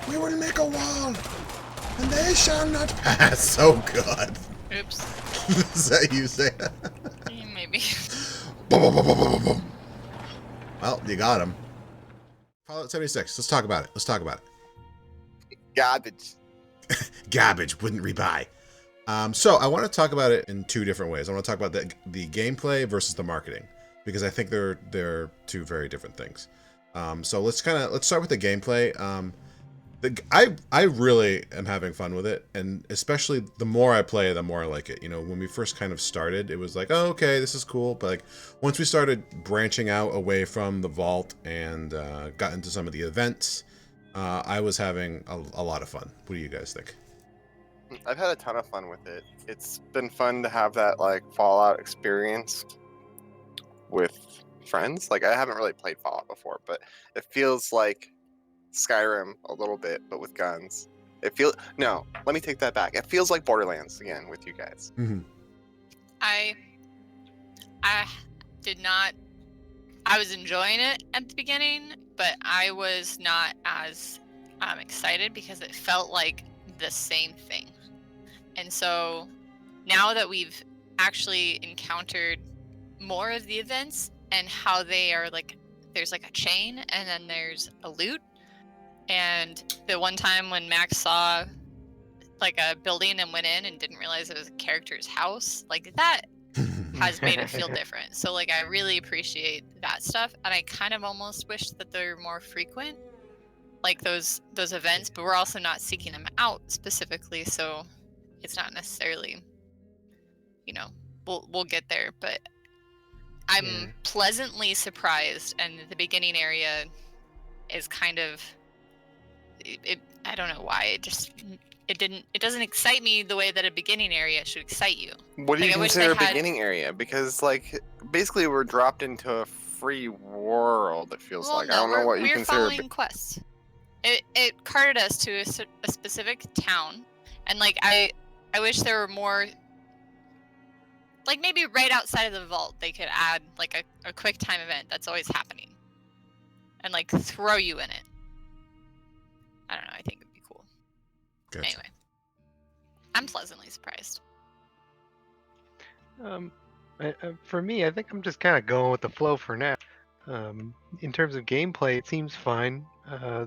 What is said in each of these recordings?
We will make a wall, and they shall not pass. So good. Oops. Is that you say? Maybe. Boom, boom, boom, boom, boom, boom. Well, you got him. Fallout 76. Let's talk about it. Let's talk about it. Garbage. Garbage. Wouldn't rebuy. So I want to talk about it in two different ways. I want to talk about the gameplay versus the marketing, because I think they're two very different things. So let's start with the gameplay. I really am having fun with it, and especially the more I play, the more I like it. You know, when we first kind of started, it was like, oh, okay, this is cool. But like once we started branching out away from the vault and got into some of the events, I was having a lot of fun. What do you guys think? I've had a ton of fun with it. It's been fun to have that like Fallout experience with friends. Like I haven't really played Fallout before, but it feels like Skyrim a little bit, but with guns. No, let me take that back. It feels like Borderlands again with you guys. Mm-hmm. I did not. I was enjoying it at the beginning, but I was not as excited because it felt like the same thing. And so now that we've actually encountered more of the events and how they are like, there's like a chain and then there's a loot. And the one time when Max saw like a building and went in and didn't realize it was a character's house, like that has made it feel different. So like I really appreciate that stuff, and I kind of almost wish that they're more frequent, like those events, but we're also not seeking them out specifically, so it's not necessarily, you know, we'll get there, but I'm pleasantly surprised, and the beginning area is kind of it I don't know why it doesn't excite me the way that a beginning area should excite you. What do you Like, I wish consider they a had- beginning area? Because like basically we're dropped into a free world. It feels Well, like no, I don't know what you we're consider. following quests. It carted us to a specific town, and like I wish there were more. Like maybe right outside of the vault, they could add like a quick time event that's always happening, and like throw you in it. I don't know. I think it'd be cool. Gotcha. Anyway, I'm pleasantly surprised. For me, I think I'm just kind of going with the flow for now. In terms of gameplay, it seems fine. I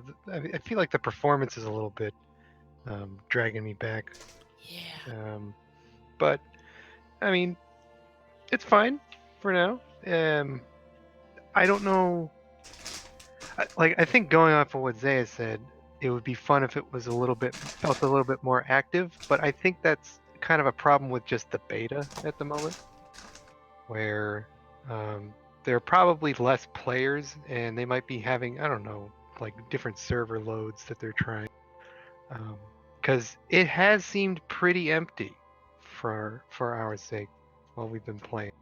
feel like the performance is a little bit dragging me back. Yeah. But I mean, it's fine for now. I don't know. I think going off of what Zaya said, it would be fun if it was felt a little bit more active. But I think that's kind of a problem with just the beta at the moment, where there are probably less players and they might be having, I don't know, like different server loads that they're trying. Because it has seemed pretty empty for our sake while we've been playing.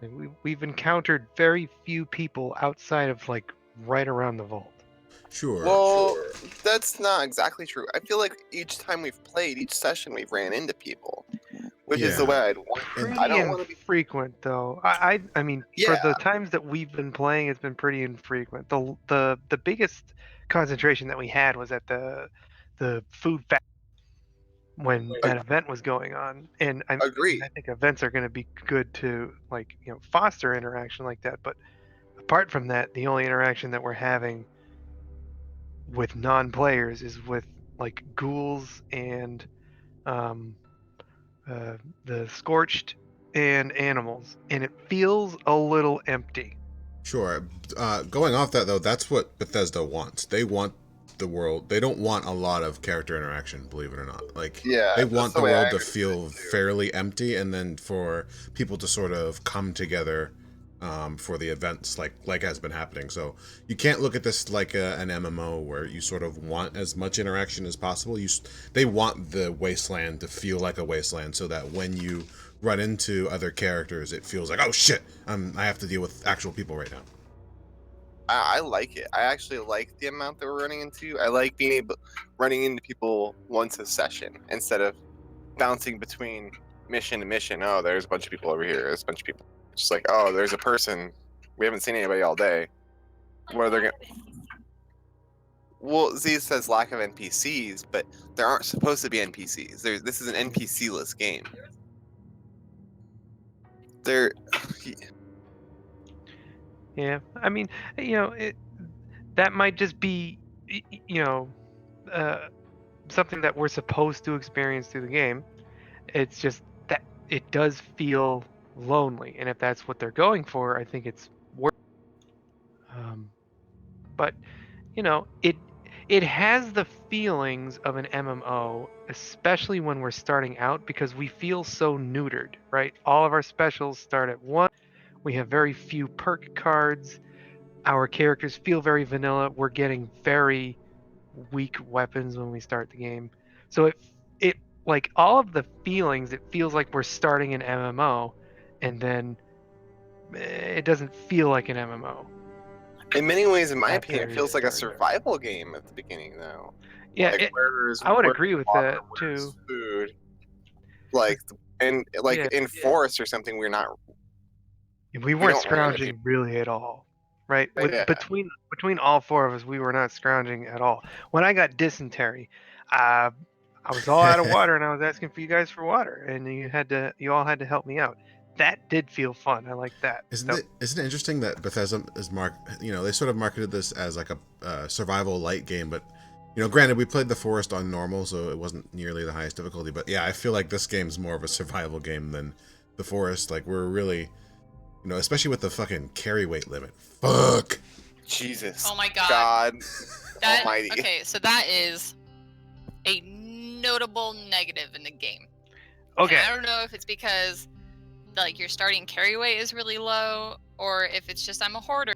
Like we've encountered very few people outside of like right around the vault. Sure. Well, that's not exactly true. I feel like each time we've played, each session we've ran into people, which is the Yeah. way I'd want. Pretty I don't want to be. infrequent though. I mean, for Yeah. the times that we've been playing, it's been pretty infrequent. The biggest concentration that we had was at the food factory when that event was going on. And Agree. I think events are going to be good to like foster interaction like that. But apart from that, the only interaction that we're having with non-players is with like ghouls and um, the scorched and animals, and it feels a little empty. Sure. Going off that though, that's what Bethesda wants. They want the world. They don't want a lot of character interaction, believe it or not. Like Yeah, they that's want the the way I world to understand feel it, too. fairly empty, and then for people to sort of come together for the events, like has been happening. So you can't look at this like an MMO where you sort of want as much interaction as possible. They want the wasteland to feel like a wasteland, so that when you run into other characters, it feels like, oh shit, I have to deal with actual people right now. I like it. I actually like the amount that we're running into. I like running into people once a session instead of bouncing between mission to mission. Oh, there's a bunch of people over here. There's a bunch of people. It's just like, oh, there's a person. We haven't seen anybody all day. What Well, Z says lack of NPCs, but there aren't supposed to be NPCs. This is an NPC-less game. There, Yeah, I mean, that might just be, uh, something that we're supposed to experience through the game. It's just that it does feel lonely, and if that's what they're going for, I think it's worth. But it has the feelings of an MMO, especially when we're starting out, because we feel so neutered, right? All of our specials start at 1. We have very few perk cards. Our characters feel very vanilla. We're getting very weak weapons when we start the game. So it like all of the feelings, it feels like we're starting an MMO, and then it doesn't feel like an MMO. in many ways, in my After opinion, it you feels like a start. survival game at the beginning, though. Yeah, Like where's I would where's agree with water, that where's too. food, like and like Yeah, in forest or something, we we weren't don't run into scrounging really at all, right? people. Yeah, Between all 4 of us, we were not scrounging at all. When I got dysentery, I was all out of water, and I was asking for you guys for water, and you all had to help me out. That did feel fun. I like that. Isn't it interesting that Bethesda is they sort of marketed this as like a survival light game, but granted we played the forest on normal, so it wasn't nearly the highest difficulty. But yeah, I feel like this game's more of a survival game than the forest. Like we're really, especially with the fucking carry weight limit. Fuck. Jesus. Oh my God. God That, Almighty. okay, so that is a notable negative in the game. Okay. And I don't know if it's because like your starting carry weight is really low, or if it's just I'm a hoarder.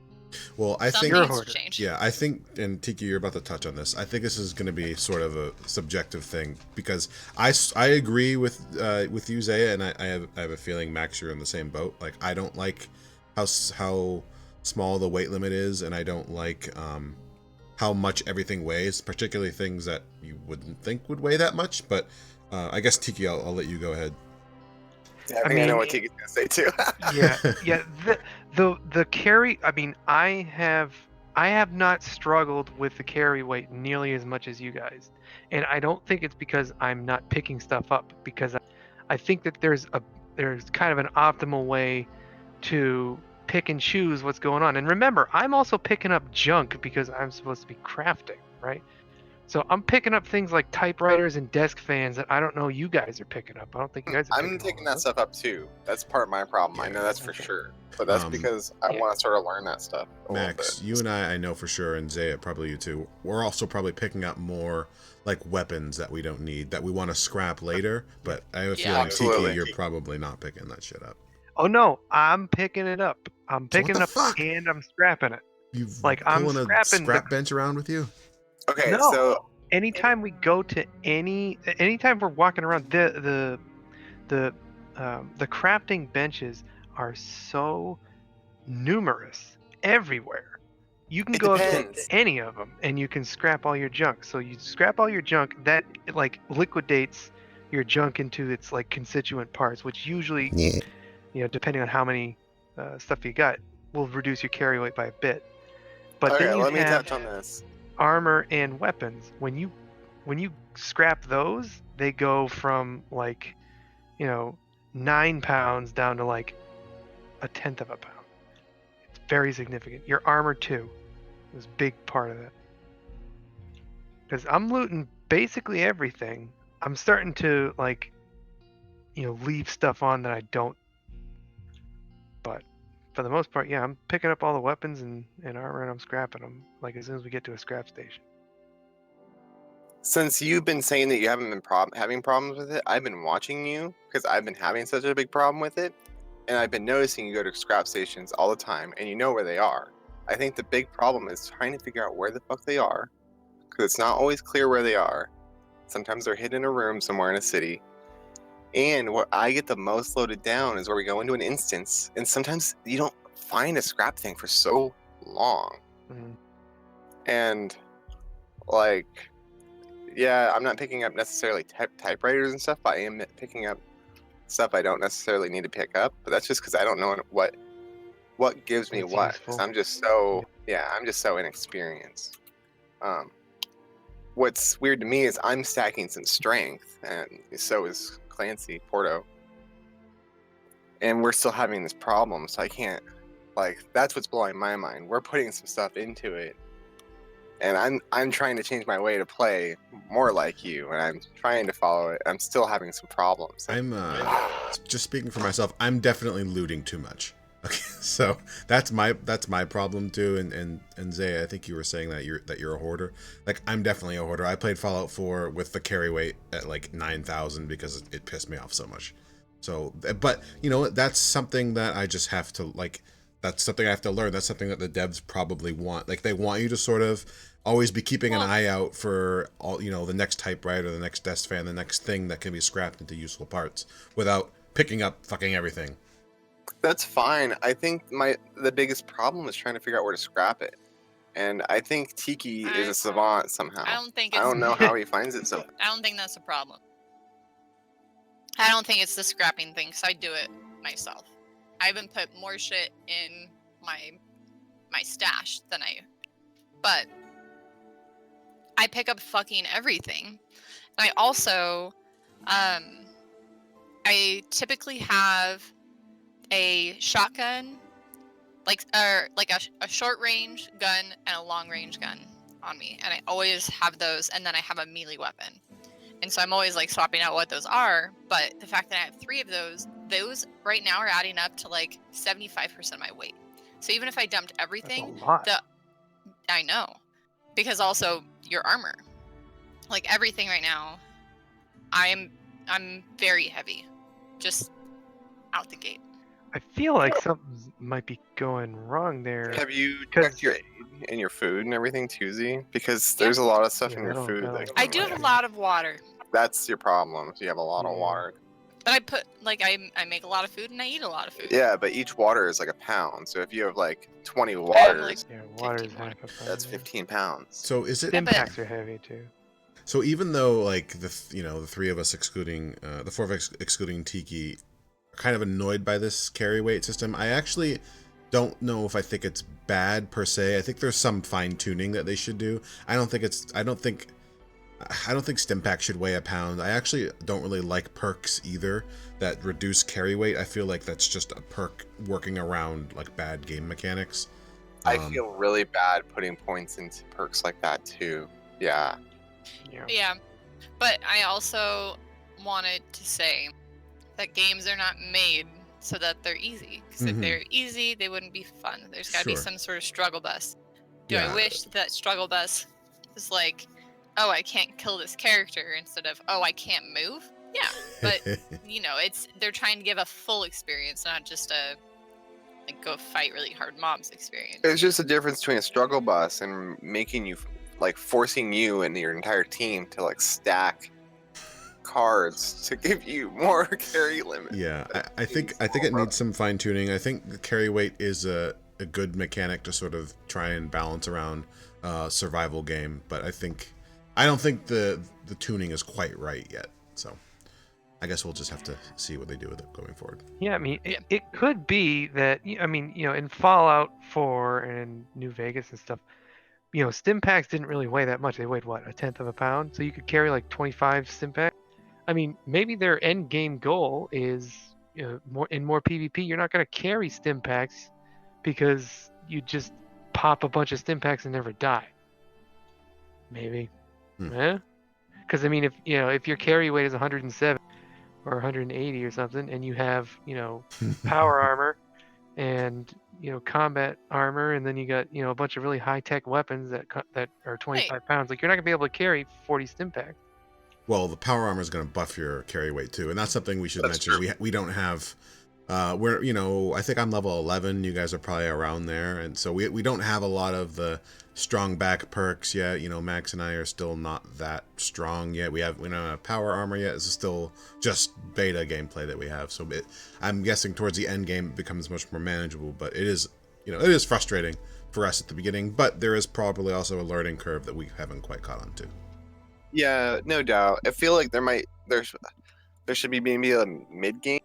Well, I think You're a Something needs hoarder. to change. Yeah, I think, and Tiki, you're about to touch on this. I think this is going to be sort of a subjective thing because I agree with you, Zaya, and I have a feeling, Max, you're in the same boat. Like I don't like how small the weight limit is, and I don't like how much everything weighs, particularly things that you wouldn't think would weigh that much. But I guess Tiki, I'll let you go ahead. Yeah, I think I know what Tiki's gonna say too. Yeah. The carry. I mean, I have not struggled with the carry weight nearly as much as you guys, and I don't think it's because I'm not picking stuff up. Because I think that there's kind of an optimal way to pick and choose what's going on. And remember, I'm also picking up junk because I'm supposed to be crafting, right? So I'm picking up things like typewriters and desk fans that I don't know you guys are picking up. I don't think you guys are I'm taking that stuff up too. That's part of my problem. I know that's for sure. But that's because I want to sort of learn that stuff. Max, you and I know for sure, and Zaya, probably you too. We're also probably picking up more like weapons that we don't need, that we want to scrap later. But I have a feeling, Tiki, you're probably not picking that shit up. Oh no, I'm picking it up. I'm picking it up and I'm scrapping it. I'm pulling a scrap bench around with you? Okay, no. so anytime we go to anytime we're walking around, the crafting benches are so numerous everywhere. You can go up to any of them and you can scrap all your junk. So you scrap all your junk, that like liquidates your junk into its like constituent parts, which usually, depending on how many stuff you got, will reduce your carry weight by a bit. But then you let me have touch on this. Armor and weapons. When you scrap those, they go from 9 pounds down to like 1/10 of a pound. It's very significant. Your armor too is a big part of it. Because I'm looting basically everything. I'm starting to leave stuff on that I don't. But for the most part, yeah, I'm picking up all the weapons and armor and I'm scrapping them as soon as we get to a scrap station. Since you've been saying that you haven't been having problems with it, I've been watching you because I've been having such a big problem with it, and I've been noticing you go to scrap stations all the time, and you know where they are. I think the big problem is trying to figure out where the fuck they are, because it's not always clear where they are. Sometimes they're hidden in a room somewhere in a city, and where I get the most loaded down is where we go into an instance, and sometimes you don't find a scrap thing for so long, and yeah, I'm not picking up necessarily typewriters and stuff, but I am picking up stuff I don't necessarily need to pick up. But that's just because I don't know what gives me what. Because I'm just so inexperienced. what's weird to me is I'm stacking some strength, and so is Clancy Porto, and we're still having this problem. So I can't, like, that's what's blowing my mind. We're putting some stuff into it, and I'm trying to change my way to play more like you, and I'm trying to follow it. I'm still having some problems. I'm just speaking for myself. I'm definitely looting too much. Okay, so that's my problem too. And Zay, I think you were saying that you're a hoarder. Like, I'm definitely a hoarder. I played Fallout 4 with the carry weight at like 9,000 because it pissed me off so much. So, but you know, that's something that I just have to like. That's something I have to learn. That's something that the devs probably want. Like, they want you to sort of always be keeping an eye out for all, you know, the next typewriter, the next desk fan, the next thing that can be scrapped into useful parts without picking up fucking everything. That's fine. I think the biggest problem is trying to figure out where to scrap it. And I think Tiki is a savant somehow. I don't think I it's. don't know how he finds it so. I don't think that's a problem. I don't think it's the scrapping thing, because I do it myself. I even put more shit in my stash than but I pick up fucking everything. And I also, I typically have a shotgun, like a short range gun and a long range gun on me, and I always have those, and then I have a melee weapon. And so I'm always like swapping out what those are, but the fact that I have 3 of those right now are adding up to like 75% of my weight. So even if I dumped everything, That's a lot. I know, because also your armor, like everything right now, I'm very heavy, just out the gate. I feel like something might be going wrong there. Have you 'Cause- checked your aid and your food and everything too, Z? Because there's a lot of stuff Yeah, in your that'll- food. that'll- That I do have a lot of water, That's your problem. If you have a lot of Yeah. water. but I put like I make a lot of food and I eat a lot of food. Yeah, but each water is like a pound. So if you have like 20 I have, waters, like, Yeah, water is 15 half a pound. that's 15 pounds. So is it? Stim bet. packs are heavy too. So even though like the 3 of us excluding the 4 of us excluding Tiki are kind of annoyed by this carry weight system, I actually don't know if I think it's bad per se. I think there's some fine tuning that they should do. I don't think stim pack should weigh a pound. I actually don't really like perks either that reduce carry weight. I feel like that's just a perk working around like bad game mechanics. I feel really bad putting points into perks like that too. Yeah. Yeah, but I also wanted to say that games are not made so that they're easy. Because if Mhm. they're easy, they wouldn't be fun. There's got to be Sure. some sort of struggle bus. Do Yeah. I wish that struggle bus was like, oh, I can't kill this character, instead of, oh, I can't move? Yeah, but you know, they're trying to give a full experience, not just a like go fight really hard mobs experience. There's just a difference between a struggle bus and making you, like, forcing you and your entire team to like stack cards to give you more carry limit. Yeah, I think it needs some fine tuning. I think the carry weight is a good mechanic to sort of try and balance around survival game, but I don't think the tuning is quite right yet. So I guess we'll just have to see what they do with it going forward. Yeah, I mean, it could be that, I mean, you know, in Fallout 4 and New Vegas and stuff, you know, stim packs didn't really weigh that much. They weighed, what, 1/10 of a pound? So you could carry like 25 stim packs. I mean, maybe their end game goal is, you know, more PvP. You're not going to carry stim packs because you just pop a bunch of stim packs and never die. Maybe. Yeah? Because, I mean, if your carry weight is 107 or 180 or something, and you have, you know, power armor and, you know, combat armor, and then you got, you know, a bunch of really high-tech weapons that are 25 pounds, like, you're not gonna be able to carry 40 stim packs. Well, the power armor is going to buff your carry weight too, and that's something we should mention. True. We don't have. We're, you know, I think I'm level 11. You guys are probably around there, and so we don't have a lot of the strong back perks yet. You know, Max and I are still not that strong yet. We don't have power armor yet. This is still just beta gameplay that we have. So I'm guessing towards the end game it becomes much more manageable. But it is, you know, it is frustrating for us at the beginning. But there is probably also a learning curve that we haven't quite caught on to. Yeah, no doubt. I feel like there should be maybe a mid game.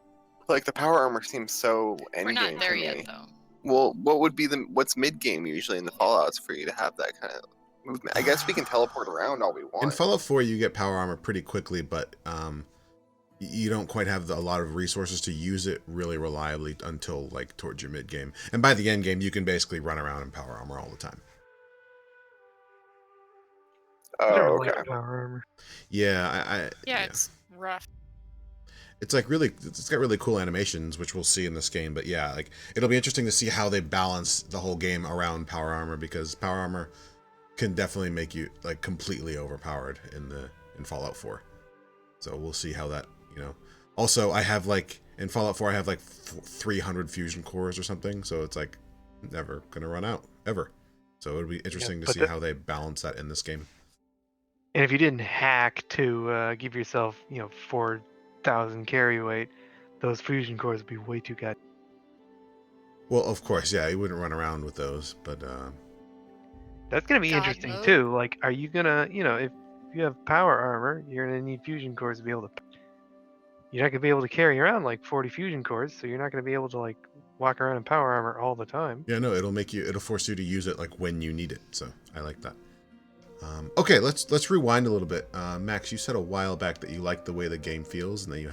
Like, the power armor seems so end We're not game there to yet, me. though. Well, what's mid game usually in the Fallouts for you to have that kind of movement. I guess we can teleport around all we In want. Fallout 4, you get power armor pretty quickly, but you don't quite have a lot of resources to use it really reliably until like towards your mid game. And by the end game, you can basically run around in power armor all the time. I never Oh, liked okay. power armor. Yeah, Yeah, it's rough. it's like it's got really cool animations, which we'll see in this game. But yeah, like it'll be interesting to see how they balance the whole game around power armor, because power armor can definitely make you like completely overpowered in Fallout 4. So we'll see how that, you know. Also, I have like in Fallout 4, I have like 300 fusion cores or something, so it's like never gonna run out ever. So it'll be interesting to see how they balance that in this game. And if you didn't hack to give yourself, 4,000 carry weight, those fusion cores would be way too good. Well, of course, yeah, you wouldn't run around with those, but That's gonna be God interesting mode. too. Like, are you gonna, if you have power armor, you're gonna need fusion cores to be able to. You're not gonna be able to carry around like 40 fusion cores, so you're not gonna be able to like walk around in power armor all the time. yeah, no, it'll force you to use it like when you need it. So I like that. Okay, let's rewind a little bit. Max, you said a while back that you like the way the game feels, and that you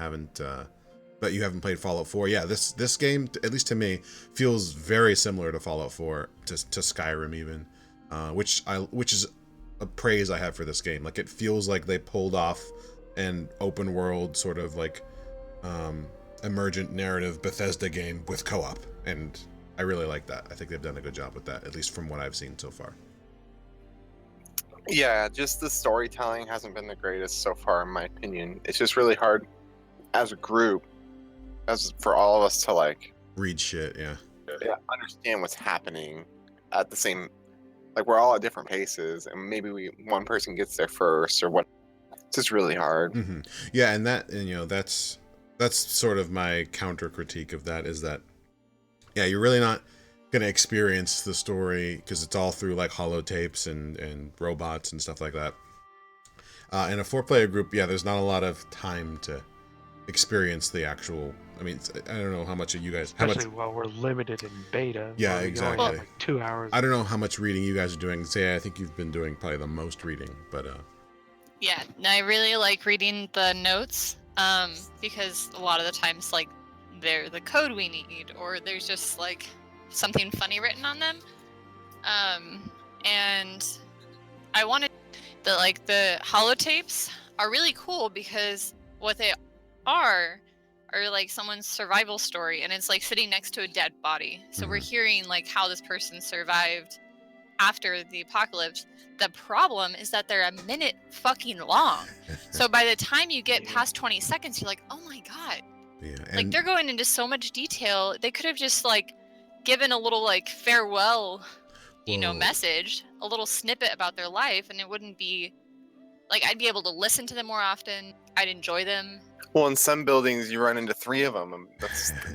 haven't played Fallout 4. Yeah, this game, at least to me, feels very similar to Fallout 4, to Skyrim even, which is a praise I have for this game. Like, it feels like they pulled off an open world sort of like emergent narrative Bethesda game with co-op, and I really like that. I think they've done a good job with that, at least from what I've seen so far. Yeah, just the storytelling hasn't been the greatest so far, in my opinion. It's just really hard as a group, as for all of us to like Read shit, yeah. understand what's happening at the same. Like, we're all at different paces, and maybe one person gets there first, or what. It's just really hard. Mm-hmm. Yeah, and that's sort of my counter critique of that, is that yeah, you're really not gonna experience the story because it's all through like holotapes and robots and stuff like that. In a 4-player group, yeah, there's not a lot of time to experience the actual. I mean, I don't know how much of you guys. Especially while we're limited in beta. Yeah, where we can only exactly. have, like 2 hours. I don't know how much reading you guys are doing. Say, I think you've been doing probably the most reading, but Yeah, and I really like reading the notes, because a lot of the times, like, they're the code we need, or there's just like something funny written on them. And I wanted the holotapes are really cool because what they are like someone's survival story, and it's like sitting next to a dead body. So we're hearing like how this person survived after the apocalypse. The problem is that they're a minute fucking long. So by the time you get past 20 seconds, you're like, oh my God. yeah, Like, they're going into so much detail. They could have just like given a little like farewell, message, a little snippet about their life, and it wouldn't be like, I'd be able to listen to them more often. I'd enjoy them. Well, in some buildings, you run into 3 of them, and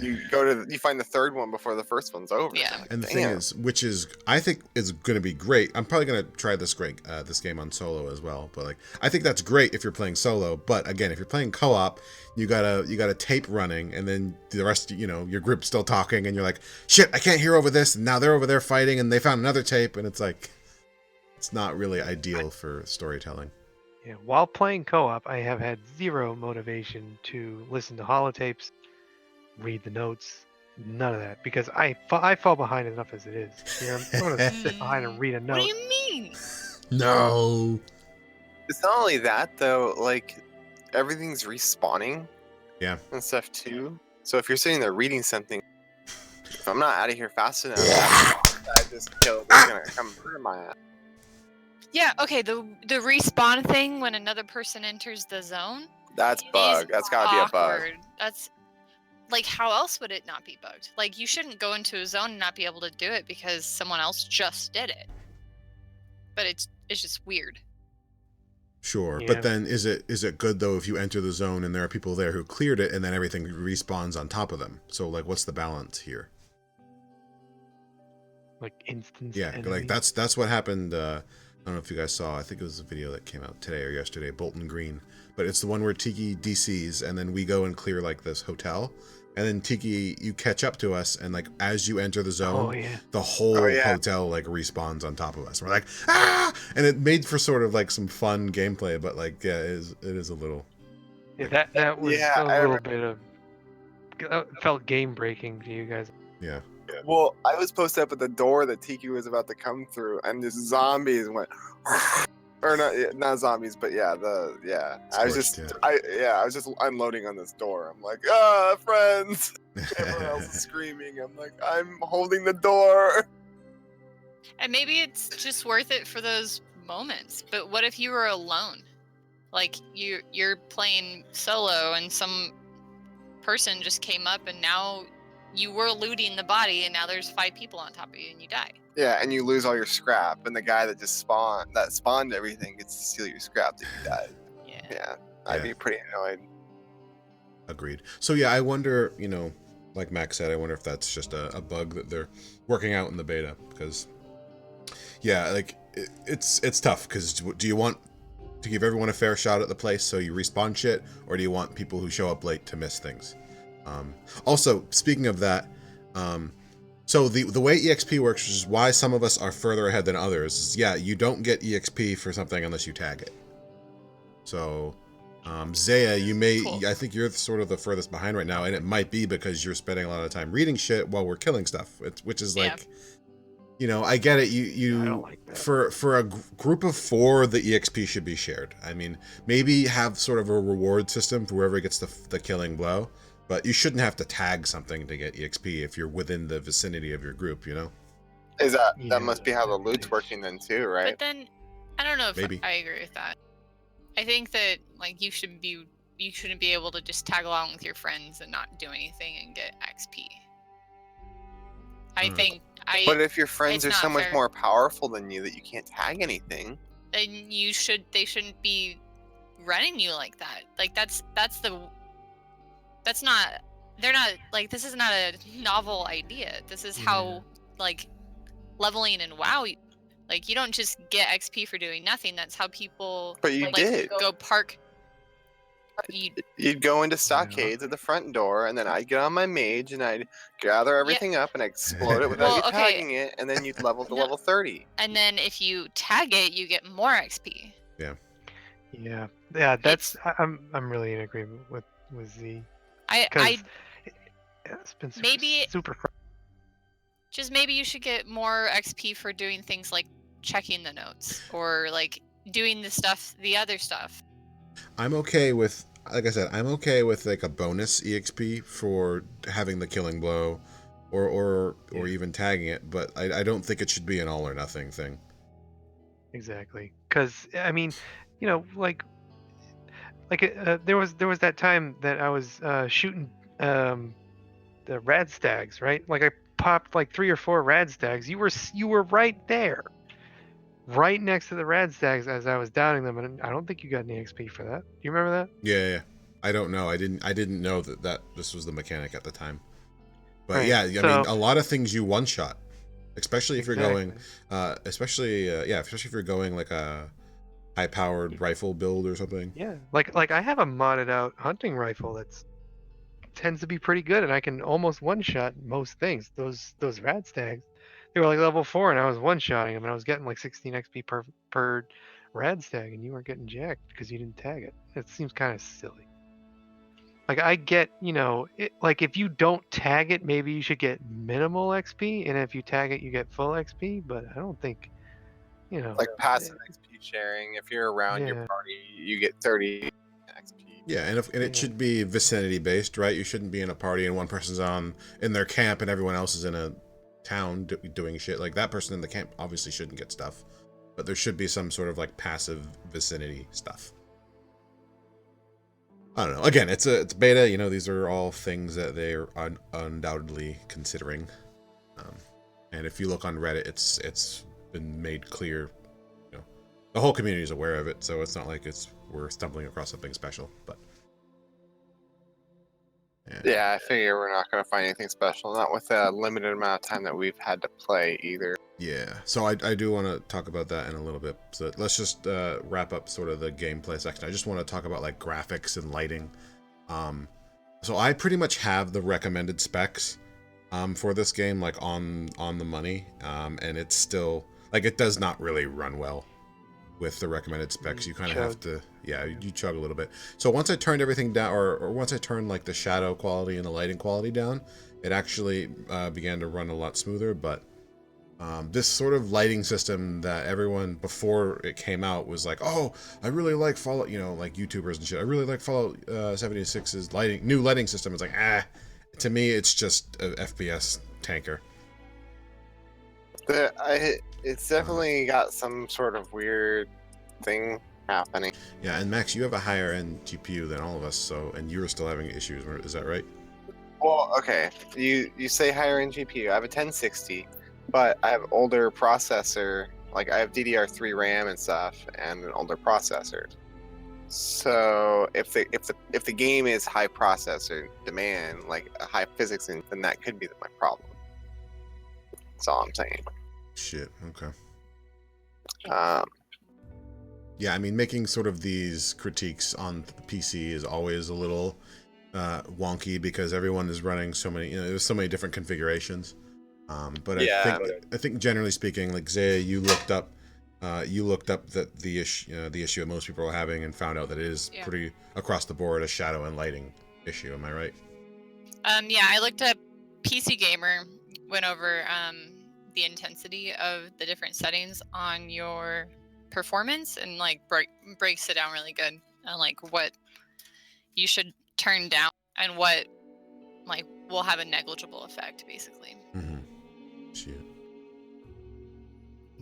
you find the third one before the first one's over. Yeah. Like, and the thing is, which is I think is going to be great. I'm probably going to try this game on solo as well. But like, I think that's great if you're playing solo. But again, if you're playing co-op, you got a tape running, and then the rest, your group's still talking, and you're like, shit, I can't hear over this. And now they're over there fighting, and they found another tape, and it's like, it's not really ideal for storytelling. Yeah, while playing co-op, I have had zero motivation to listen to holotapes, read the notes, none of that, because I fall behind enough as it is. I'm going to sit behind and read a note. What do you mean? No. it's not only that though. Like, everything's respawning. Yeah. And stuff too. So if you're sitting there reading something, if I'm not out of here fast enough, I just kill. They're gonna come through my ass. Yeah, okay, the respawn thing when another person enters the zone. That's bug. That's gotta be a bug. Awkward. That's like, how else would it not be bugged? Like, you shouldn't go into a zone and not be able to do it because someone else just did it. But it's just weird. Sure, Yeah. but then is it good though if you enter the zone and there are people there who cleared it and then everything respawns on top of them? So like, what's the balance here? Like instance. Yeah, enemy. like that's what happened. I don't know if you guys saw. I think it was a video that came out today or yesterday. Bolton Green, but it's the one where Tiki DCs and then we go and clear like this hotel, and then Tiki, you catch up to us, and like as you enter the zone, Oh yeah. the whole Oh, yeah. hotel like respawns on top of us. We're like, ah! And it made for sort of like some fun gameplay, but like yeah, it is a little. Yeah, that was Yeah, a I little bit of felt game breaking to you guys. Yeah. Well, I was posted up at the door that Tiki was about to come through, and just zombies went, or not zombies, but yeah, I was Scorched, just, yeah. I was just unloading on this door. I'm like, friends. Everyone else is screaming. I'm like, I'm holding the door. And maybe it's just worth it for those moments. But what if you were alone? Like you're playing solo and some person just came up and now you were looting the body and now there's 5 people on top of you and you die. Yeah, and you lose all your scrap, and the guy that spawned everything gets to steal your scrap that you died. Yeah, I'd be pretty annoyed. Agreed. So yeah, I wonder, like Max said, I wonder if that's just a bug that they're working out in the beta, because yeah, like it's tough, because do you want to give everyone a fair shot at the place so you respawn shit, or do you want people who show up late to miss things? Also, speaking of that, so the way EXP works, which is why some of us are further ahead than others, is yeah, you don't get EXP for something unless you tag it. So Zaya, I think you're sort of the furthest behind right now, and it might be because you're spending a lot of time reading shit while we're killing stuff, which is like, I get it. You I don't like that. For a group of 4, the EXP should be shared. I mean, maybe have sort of a reward system for whoever gets the killing blow, but you shouldn't have to tag something to get EXP if you're within the vicinity of your group, Is that Yeah. must be how the loot's working then too, right? But then I don't know if Maybe. I agree with that. I think that like you shouldn't be able to just tag along with your friends and not do anything and get XP. But if your friends are it's so not much fair. more powerful than you that you can't tag anything, then they shouldn't be running you like that. Like they're not like, this is not a novel idea. This is how like leveling in WoW, like you don't just get XP for doing nothing. That's how people But you like, did. go park. You'd go into stockades at the front door, and then I'd get on my mage and I'd gather everything up and explode it without Well, you okay. tagging it, and then you'd level to No. level 30. And then if you tag it, you get more XP. Yeah. That's I'm really in agreement with Z. I It's been maybe- super maybe you should get more XP for doing things like checking the notes or like doing the other stuff. I'm okay with, like I said, I'm okay with like a bonus EXP for having the killing blow, or even tagging it, but I don't think it should be an all or nothing thing. Exactly, because I mean, there was that time that I was shooting the rad stags, right? Like I popped like 3 or 4 rad stags. You were right there, right next to the rad stags as I was downing them, and I don't think you got any XP for that. Do you remember that? Yeah. I don't know. I didn't know that this was the mechanic at the time. But Right, yeah, I so- mean, a lot of things you one shot, especially if you're going, Exactly. especially if you're going like a high-powered rifle build or something. Yeah, like I have a modded out hunting rifle that's tends to be pretty good, and I can almost one shot most things. Those rad stags, they were like level 4, and I was one shotting them, and I was getting like 16 XP per rad stag, and you weren't getting jacked because you didn't tag it. It seems kind of silly. Like I get, like if you don't tag it, maybe you should get minimal XP, and if you tag it, you get full XP. But I don't think, Like passive XP sharing. If you're around your Yeah. party, you get 30 XP. Yeah, and it should be vicinity based, right? You shouldn't be in a party and one person's in their camp and everyone else is in a town doing shit. Like that person in the camp obviously shouldn't get stuff, but there should be some sort of like passive vicinity stuff. I don't know. Again, it's beta. These are all things that they are undoubtedly considering. And if you look on Reddit, it's been made clear. The whole community is aware of it, so it's not like we're stumbling across something special. But Yeah, I figure we're not going to find anything special. Not with the limited amount of time that we've had to play either. Yeah, so I do want to talk about that in a little bit. So let's just wrap up sort of the gameplay section. I just want to talk about like graphics and lighting. So I pretty much have the recommended specs for this game, like on the money, and it's still like it does not really run well with the recommended specs. You kind of have to, yeah, you chug a little bit. So once I turned everything down, or once I turned like the shadow quality and the lighting quality down, it actually began to run a lot smoother. But this sort of lighting system that everyone before it came out was like, oh, I really like Fallout, you know, like YouTubers and shit. I really like Fallout 76's new lighting system. It's like, to me, it's just a FPS tanker. It's definitely got some sort of weird thing happening. Yeah, and Max, you have a higher end GPU than all of us, so, and you were still having issues. Is that right? Well, okay. You say higher end GPU. I have a 1060, but I have older processor. Like I have DDR3 RAM and stuff, and an older processor. So if the game is high processor demand, like a high physics, then that could be my problem. That's all I'm saying. Shit. Okay. Um, Yeah, I mean, making sort of these critiques on the PC is always a little wonky because everyone is running so many. You know, there's so many different configurations. But Yeah. I think generally speaking, like Zaya, you looked up the issue that most people are having and found out that it is pretty across the board a shadow and lighting issue. Am I right? Yeah, I looked up PC Gamer, went over the intensity of the different settings on your performance, and like breaks it down really good on like what you should turn down and what like will have a negligible effect, basically. Mm-hmm. Shit.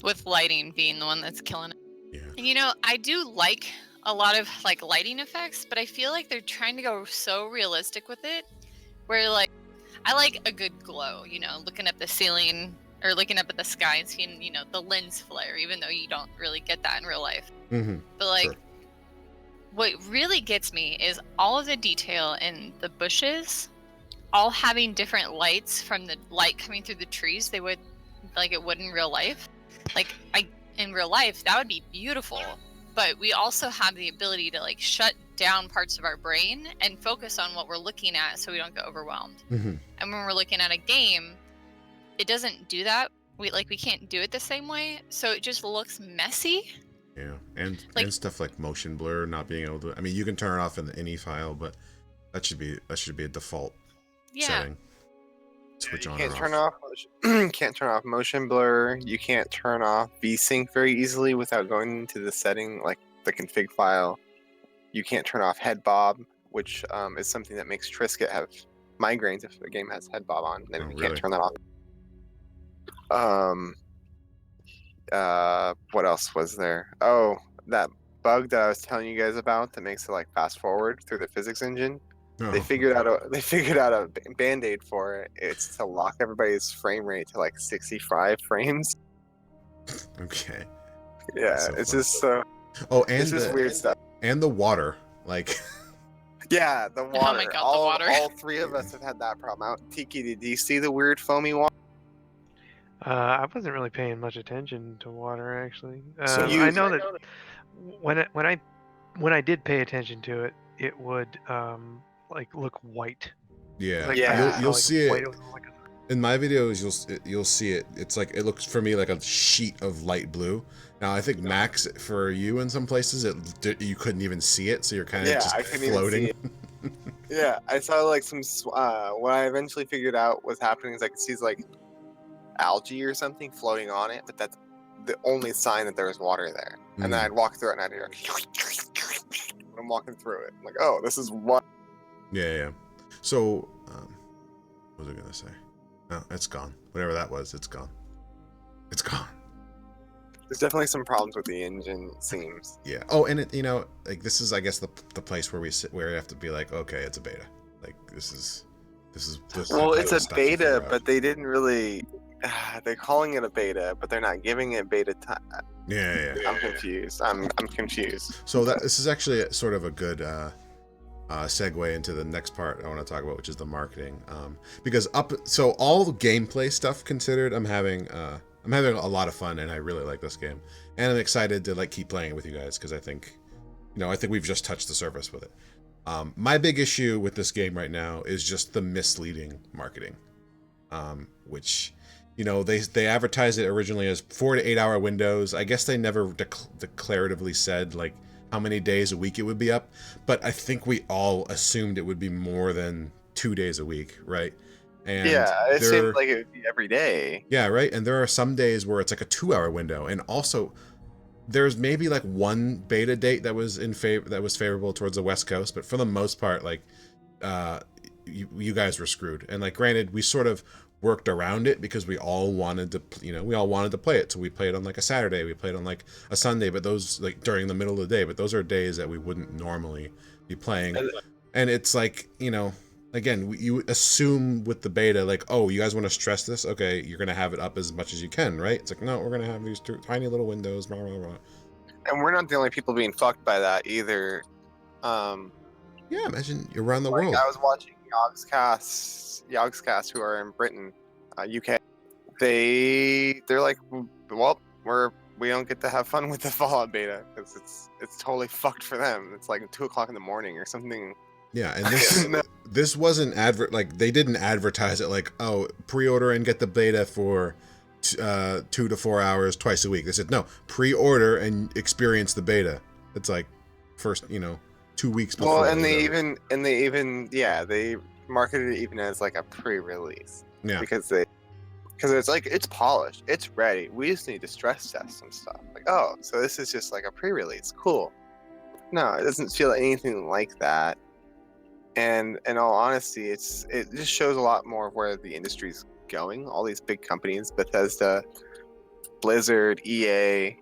With lighting being the one that's killing it. Yeah. And, you know, I do like a lot of like lighting effects, but I feel like they're trying to go so realistic with it, where like I like a good glow, you know, looking up the ceiling or looking up at the sky and seeing, you know, the lens flare, even though you don't really get that in real life. Mm-hmm. But like, Sure. what really gets me is all of the detail in the bushes, all having different lights from the light coming through the trees. They would like it would in real life. Like in real life, that would be beautiful. But we also have the ability to like shut down parts of our brain and focus on what we're looking at so we don't get overwhelmed. Mm-hmm. And when we're looking at a game, it doesn't do that. We can't do it the same way. So it just looks messy. Yeah, and Like- stuff like motion blur not being able to. I mean, you can turn it off in the INI file, but that should be a default setting. Switch you on can't or turn off. can't turn off motion blur. You can't turn off VSync very easily without going into the setting, like the config file. You can't turn off head bob, which is something that makes Trisket have migraines if the game has head bob on. Then Oh, you really? can't turn that off. What else was there? Oh, that bug that I was telling you guys about that makes it like fast forward through the physics engine. Oh, They figured out a band-aid for it. It's to lock everybody's frame rate to like 65 frames. okay. Yeah, That's so it's fun. just so Oh, and it's just weird stuff. and the water, like. Yeah, the water. my God, the all, water. all three of us have had that problem. Tiki, did you see the weird foamy water? I wasn't really paying much attention to water actually. So I know that when I did pay attention to it, it would like look white. Yeah, Like, Yeah. I saw, you'll like, see white, it was like in my videos. You'll see it. It's like it looks for me like a sheet of light blue. Now I think Max, for you in some places, you couldn't even see it, so you're kind of Yeah, just I couldn't even floating. see it. Yeah, I saw like some. What I eventually figured out was happening is I could see like algae or something floating on it, but that's the only sign that there was water there. And then I'd walk through it and I'd hear when I'm walking through it. I'm like, oh, this is what. Yeah. So, what was I gonna say? No, it's gone. Whatever that was, it's gone. It's gone. There's definitely some problems with the engine, it seems. Yeah. Oh, and it, like this is, I guess, the place where we have to be like, okay, it's a beta. Like this is Well, the it's type a of stuff to figure beta, out. but they didn't really. They're calling it a beta, but they're not giving it beta time. Yeah. I'm confused. I'm confused. So this is actually sort of a good segue into the next part I want to talk about, which is the marketing. Because so all the gameplay stuff considered, I'm having a lot of fun, and I really like this game, and I'm excited to like keep playing it with you guys because I think we've just touched the surface with it. My big issue with this game right now is just the misleading marketing, which, you know, they advertised it originally as 4 to 8 hour windows. I guess they never declaratively said like how many days a week it would be up, but I think we all assumed it would be more than 2 days a week, right? And Yeah, it seemed like it would be every day. yeah, right. And there are some days where it's like a 2 hour window, and also there's maybe like one beta date that was favorable towards the West Coast, but for the most part, like you guys were screwed. And like, granted, we sort of worked around it because we all wanted to, we all wanted to play it. So we played on like a Saturday, we played on like a Sunday, but those like during the middle of the day, but those are days that we wouldn't normally be playing. And it's like, again, you assume with the beta, like, oh, you guys want to stress this? Okay, you're going to have it up as much as you can, right? It's like, no, we're going to have these tiny little windows, blah, blah, blah. And we're not the only people being fucked by that either. Yeah, imagine you're around the Like, world. I was watching Yogscast, who are in Britain, UK. They're like, well, we don't get to have fun with the Fallout beta because it's totally fucked for them. It's like 2 o'clock in the morning or something. Yeah, and this wasn't like they didn't advertise it like, oh, pre-order and get the beta for 2 to 4 hours twice a week. They said no, pre-order and experience the beta. It's like first, 2 weeks before. Well, and they marketed it even as like a pre-release. Yeah, because it's like, it's polished, it's ready. We just need to stress test some stuff. Like, oh, so this is just like a pre-release. Cool. No, it doesn't feel anything like that. And in all honesty, it just shows a lot more of where the industry's going. All these big companies, Bethesda, Blizzard, EA,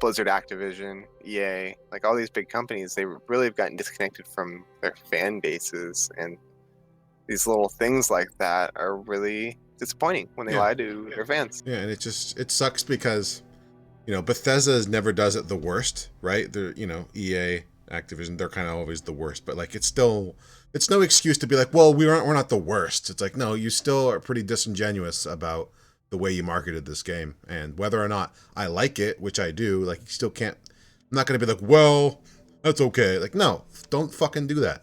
Blizzard, Activision, EA, like all these big companies, they really have gotten disconnected from their fan bases, and these little things like that are really disappointing when they lie to their fans. Yeah, and it sucks because, Bethesda never does it the worst, right? They're, EA, Activision, they're kind of always the worst, but like it's no excuse to be like, well, we're not the worst. It's like, no, you still are pretty disingenuous about the way you marketed this game, and whether or not I like it, which I do, like, you still can't. I'm not gonna be like, well, that's okay. Like, no, don't fucking do that.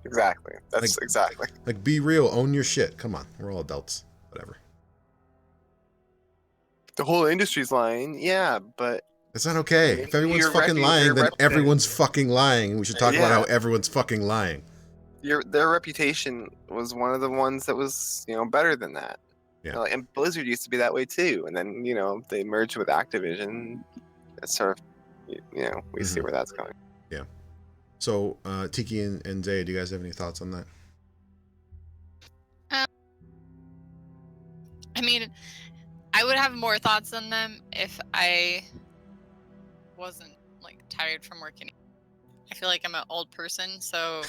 Exactly. That's exactly. Like, be real, own your shit. Come on, we're all adults. Whatever. The whole industry's lying, yeah, but it's not okay. If everyone's fucking lying, then everyone's fucking lying. We should talk about how everyone's fucking lying. Their reputation was one of the ones that was, better than that. Yeah. And Blizzard used to be that way too. And then, they merged with Activision. It's sort of, we see where that's going. Yeah. So, Tiki and Zay, do you guys have any thoughts on that? I mean, I would have more thoughts on them if I wasn't like tired from working. I feel like I'm an old person, so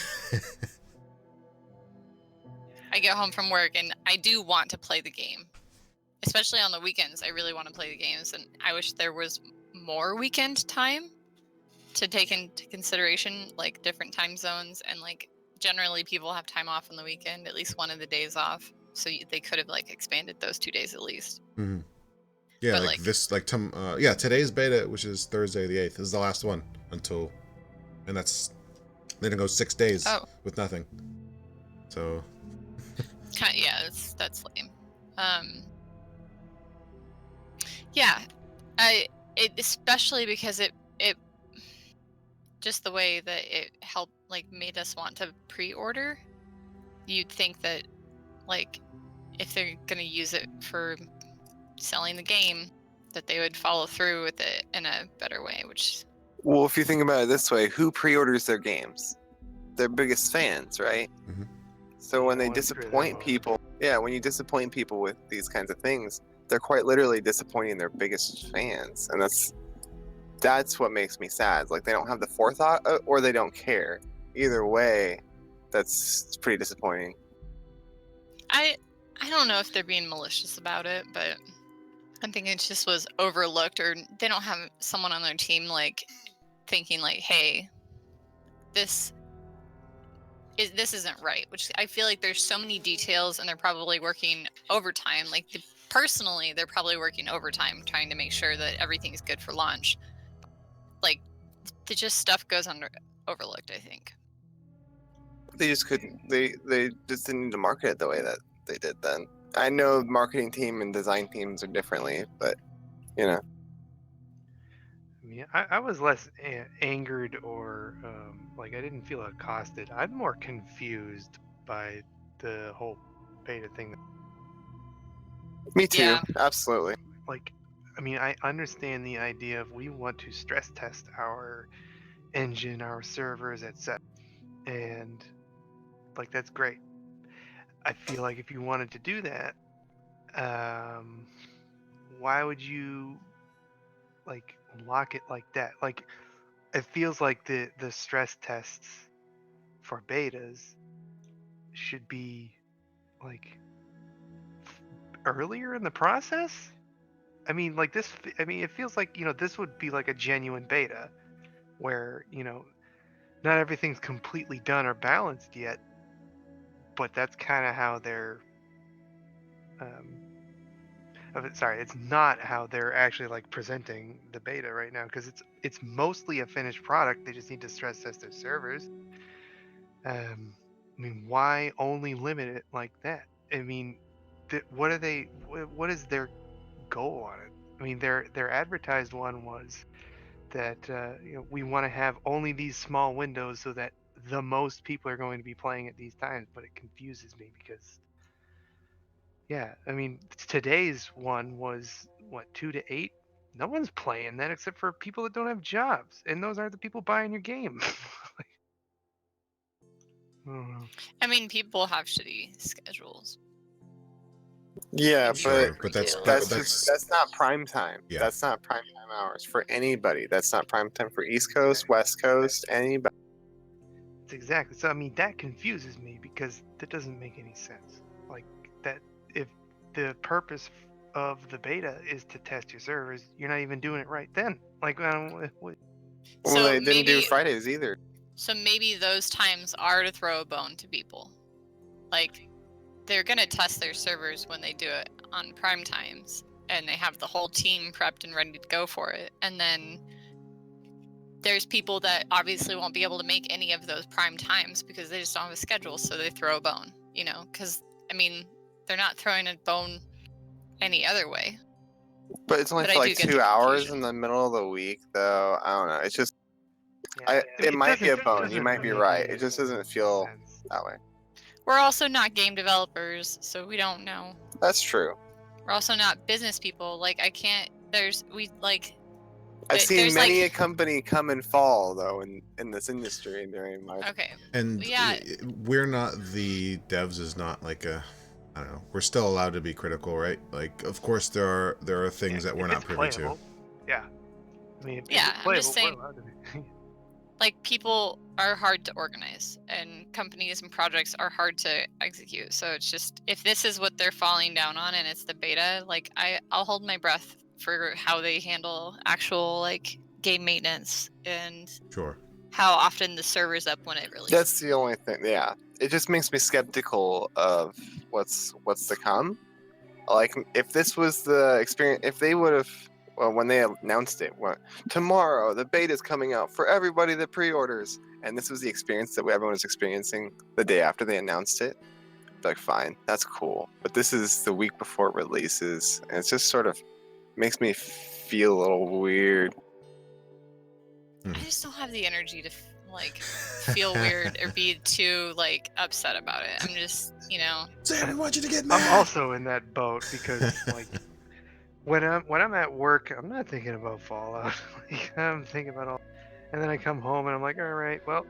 I get home from work and I do want to play the game, especially on the weekends. I really want to play the games, and I wish there was more weekend time to take into consideration, like different time zones, and like generally people have time off on the weekend, at least one of the days off, so they could have like expanded those 2 days at least. Mm-hmm. Yeah, but today's beta, which is Thursday the 8th, is the last one until, and that's, then it goes 6 days with nothing. So. Yeah, that's lame. Yeah, especially because it just the way that it helped, like, made us want to pre-order. You'd think that, like, if they're gonna use it for selling the game, that they would follow through with it in a better way. Which, well, if you think about it this way, who pre-orders their games? Their biggest fans, right? Mm-hmm. So when they disappoint people, when you disappoint people with these kinds of things, they're quite literally disappointing their biggest fans, and that's what makes me sad. Like, they don't have the forethought, or they don't care. Either way, it's pretty disappointing. I don't know if they're being malicious about it, but I think it just was overlooked, or they don't have someone on their team like thinking like, hey, this isn't right. Which I feel like there's so many details, and they're probably working overtime. Like, personally, they're probably working overtime trying to make sure that everything's good for launch. Like, just stuff goes overlooked, I think. they just couldn't. They just didn't need to market it the way that they did then. I know marketing team and design teams are differently, but you know. I mean, I was less angered or like I didn't feel accosted. I'm more confused by the whole beta thing. Me too. Yeah. Absolutely. Like, I mean, I understand the idea of we want to stress test our engine, our servers, etc. And like that's great. I feel like if you wanted to do that, why would you like lock it like that? Like, it feels like the stress tests for betas should be like earlier in the process. I mean, like this. I mean, it feels like this would be like a genuine beta, where not everything's completely done or balanced yet, but that's kind of how they're. Sorry, it's not how they're actually like presenting the beta right now because it's mostly a finished product. They just need to stress test their servers. I mean, why only limit it like that? I mean, what are they? What is their goal on it? I mean, their advertised one was that we want to have only these small windows so that the most people are going to be playing at these times. But it confuses me because yeah, I mean, today's one was what 2 to 8. No one's playing that except for people that don't have jobs, and those aren't the people buying your game. I don't know. I mean, people have shitty schedules. Yeah, I'm but sure but that's retailers- that's not prime time. Yeah. That's not prime time hours for anybody. That's not prime time for East Coast, West Coast, anybody. It's exactly. So I mean, that confuses me because that doesn't make any sense. Like that, if the purpose of the beta is to test your servers, you're not even doing it right then. Like, what? Well, So they didn't do maybe- Fridays either. So maybe those times are to throw a bone to people. Like, they're gonna test their servers when they do it on prime times, and they have the whole team prepped and ready to go for it. And then there's people that obviously won't be able to make any of those prime times because they just don't have a schedule, so they throw a bone. Because I mean, they're not throwing a bone any other way. But it's only But for I do like get 2 the hours confusion. in the middle of the week, though. I don't know. It's just Yeah, it might be a doesn't- bone. You doesn't might be make right. any It just doesn't feel sense. that way. We're also not game developers, so we don't know. That's true. We're also not business people. Like, I can't. I've seen there's, many like- a company come and fall though in this industry during my. Okay. And Yeah. we're not the devs is not like a, I don't know. We're still allowed to be critical, right? Like, of course there are things that we're If not it's privy to. playable, yeah. I mean, if Yeah, it's I'm playable, just saying- we're allowed to be. Like, people are hard to organize, and companies and projects are hard to execute. So it's just, if this is what they're falling down on and it's the beta, like, I'll hold my breath for how they handle actual, like, game maintenance and Sure. how often the server's up when it releases. That's the only thing. Yeah, it just makes me skeptical of what's to come. Like if this was the experience, if they would have, well, when they announced it, tomorrow the beta is coming out for everybody that pre-orders, and this was the experience that everyone was experiencing the day after they announced it. Like, fine, that's cool. But this is the week before it releases, and it's just sort of makes me feel a little weird. I just don't have the energy to feel weird or be too like upset about it. I'm just, Sam, we want you to get mad. I'm also in that boat because like when I'm at work, I'm not thinking about Fallout. Like, I'm thinking about all, and then I come home and I'm like, all right, well,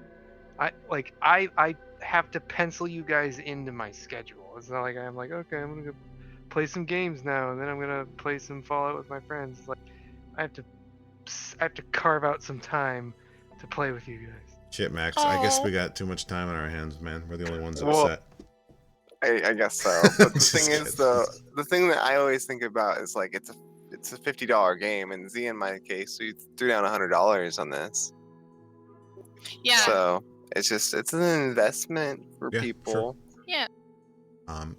I have to pencil you guys into my schedule. It's not like I'm like, okay, I'm gonna go play some games now, and then I'm gonna play some Fallout with my friends. It's like I have to carve out some time to play with you guys. Shit, Max. I guess Oh. we got too much time on our hands, man. We're the only ones Well, upset. I guess so. But the Just thing is, kidding. the thing that I always think about is like it's a $50 game, and Z in my case, we threw down $100 on this. yeah. So it's an investment for Yeah, people. sure. Yeah.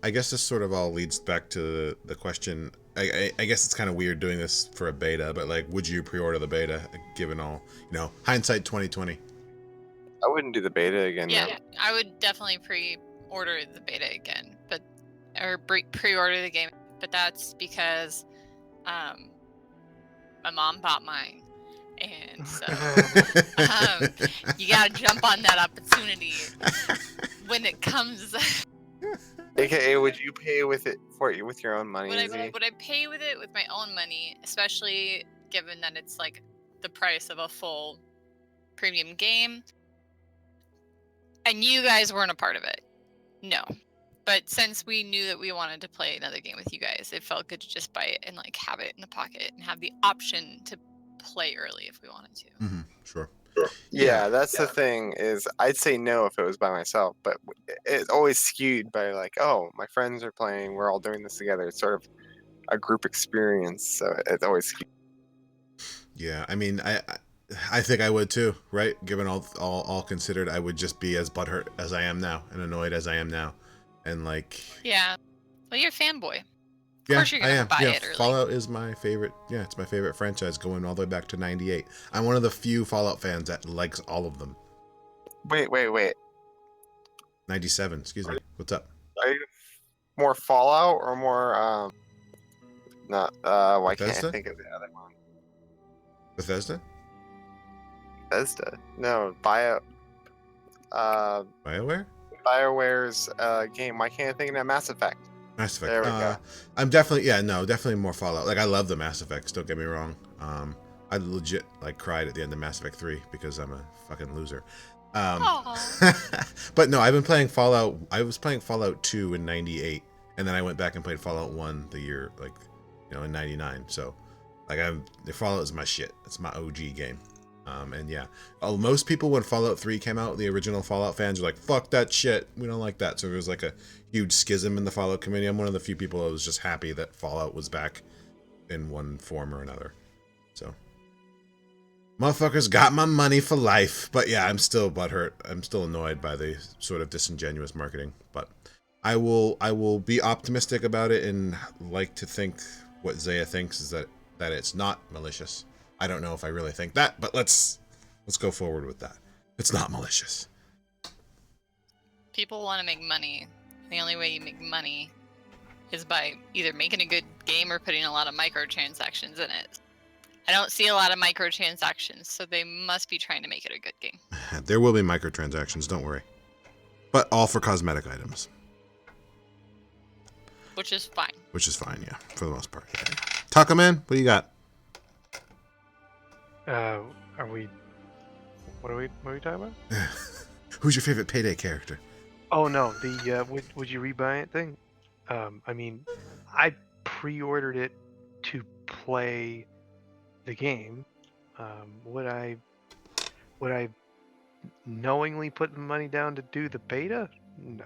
I guess this sort of all leads back to the question. I guess it's kind of weird doing this for a beta, but like, would you pre-order the beta, given all, hindsight 2020? I wouldn't do the beta again. Yeah, though. I would definitely pre-order the beta again, or pre-order the game. But that's because my mom bought mine, and so you gotta jump on that opportunity when it comes. AKA, would you pay with your own money? Would Izzy? I pay with it with my own money, especially given that it's like the price of a full premium game, and you guys weren't a part of it? No. But since we knew that we wanted to play another game with you guys, it felt good to just buy it and like have it in the pocket and have the option to play early if we wanted to. Mm-hmm. Sure. Yeah, that's the thing. Is I'd say no if it was by myself, but it's always skewed by like, oh, my friends are playing, we're all doing this together. It's sort of a group experience, so it's always skewed. Yeah, I mean, I think I would too, right? Given all considered, I would just be as butthurt as I am now and annoyed as I am now, and like. Yeah. Well, you're a fanboy. Of Yeah, course you're I gonna am. buy Yeah, it early. Fallout is my favorite. Yeah, it's my favorite franchise, going all the way back to '98. I'm one of the few Fallout fans that likes all of them. Wait. 97. Excuse me. What's up? Are you more Fallout or more not why can't Bethesda? I think of the other one? Bethesda? Bethesda. No, BioWare? BioWare's game. Why can't I think of that? Mass Effect. Mass Effect. There we go. I'm definitely more Fallout. Like, I love the Mass Effects, don't get me wrong. I legit like cried at the end of Mass Effect 3 because I'm a fucking loser. But no, I've been playing Fallout. I was playing Fallout 2 in '98, and then I went back and played Fallout 1 the year, like, in '99. So, like, the Fallout is my shit. It's my OG game. And yeah, most people, when Fallout 3 came out, the original Fallout fans were like, fuck that shit, we don't like that. So there was like a huge schism in the Fallout community. I'm one of the few people that was just happy that Fallout was back in one form or another. So motherfuckers got my money for life. But yeah, I'm still butthurt. I'm still annoyed by the sort of disingenuous marketing. But I will be optimistic about it and like to think what Zaya thinks is that it's not malicious. I don't know if I really think that, but let's go forward with that. It's not malicious. People want to make money. The only way you make money is by either making a good game or putting a lot of microtransactions in it. I don't see a lot of microtransactions, so they must be trying to make it a good game. There will be microtransactions, don't worry. But all for cosmetic items. Which is fine. Which is fine, yeah, for the most part. Taco Man, what do you got? Are we? What are we talking about? Who's your favorite Payday character? Oh no, the would you rebuy it thing? I mean, I pre-ordered it to play the game. Would I knowingly put the money down to do the beta? No.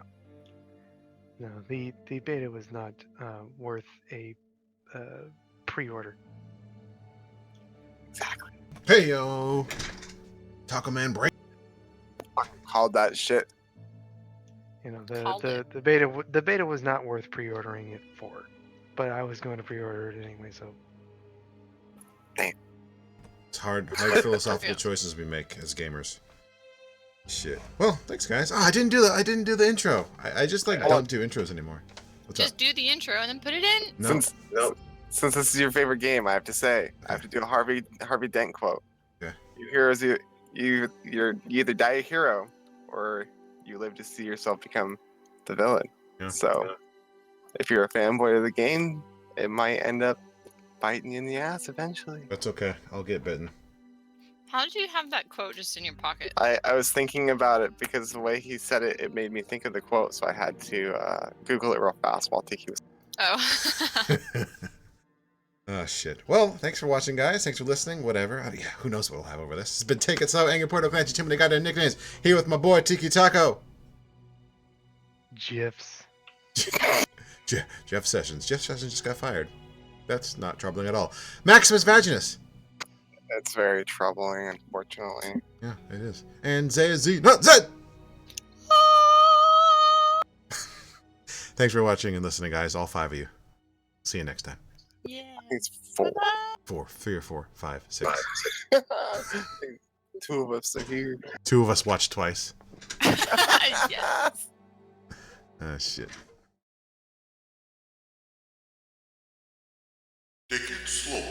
No, the beta was not worth a pre-order. Exactly. Hey yo, Taco Man break. Called that shit. You know, Called the beta was not worth pre-ordering it for, but I was going to pre-order it anyway. So It's hard philosophical choices we make as gamers. Shit. Well, thanks guys. Oh, I didn't do the intro. I just don't do intros anymore. What's Just up? do the intro and then put it in. No. Since this is your favorite game, I have to say, I have to do a Harvey Dent quote. Yeah. You heroes, you either die a hero, or you live to see yourself become the villain. Yeah. So, if you're a fanboy of the game, it might end up biting you in the ass eventually. That's okay. I'll get bitten. How did you have that quote just in your pocket? I was thinking about it because the way he said it, it made me think of the quote, so I had to Google it real fast while Tiki was. Oh. Oh shit. Well, thanks for watching, guys. Thanks for listening. Whatever. Yeah, who knows what we'll have over this. It's been Take It Slow, Angry Porto Clancy, too many goddamn nicknames. Here with my boy Tiki Taco. GIFs. Jeff Sessions. Jeff Sessions just got fired. That's not troubling at all. Maximus Vaginus. It's very troubling, unfortunately. Yeah, it is. And Zaya Z. No, Zed! Thanks for watching and listening, guys. All 5 of you. See you next time. Yeah. I think it's 4. 4, 3 or 4, 5, 6. Two of us are here. Two of us watched twice. Yes. Ah, shit. Take it slow.